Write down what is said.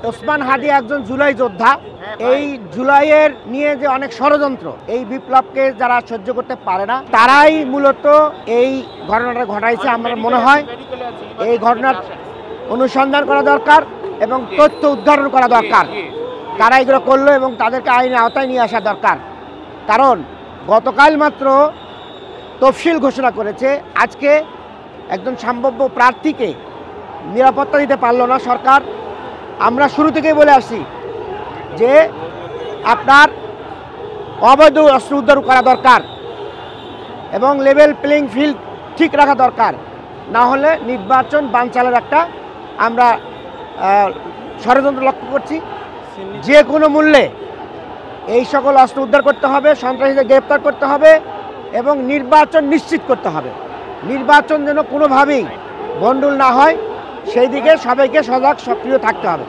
ওসমান হাদি একজন জুলাই যোদ্ধা। এই জুলাইয়ের নিয়ে যে অনেক ষড়যন্ত্র, এই বিপ্লবকে যারা সহ্য করতে পারে না তারাই মূলত এই ঘটনাটা ঘটাইছে। আমার মনে হয় এই ঘটনার অনুসন্ধান করা দরকার এবং তথ্য উদ্ঘাটন করা দরকার। তারা এগুলো করলো এবং তাদেরকে আইনের আওতায় নিয়ে আসা দরকার। কারণ গতকাল মাত্র তফসিল ঘোষণা করেছে, আজকে একজন সম্ভাব্য প্রার্থীকে নিরাপত্তা দিতে পারল না সরকার। আমরা শুরু থেকেই বলে আসছি যে আপনার অবৈধ অস্ত্র উদ্ধার করা দরকার এবং লেভেল প্লেইং ফিল্ড ঠিক রাখা দরকার, না হলে নির্বাচন বানচালের একটা আমরা ষড়যন্ত্র লক্ষ্য করছি। যে কোনো মূল্যে এই সকল অস্ত্র উদ্ধার করতে হবে, সন্ত্রাসীদের গ্রেপ্তার করতে হবে এবং নির্বাচন নিশ্চিত করতে হবে। নির্বাচন যেন কোনোভাবেই গন্ডগোল না হয় সেই দিকে সবাইকে সজাগ সক্রিয় থাকতে হবে।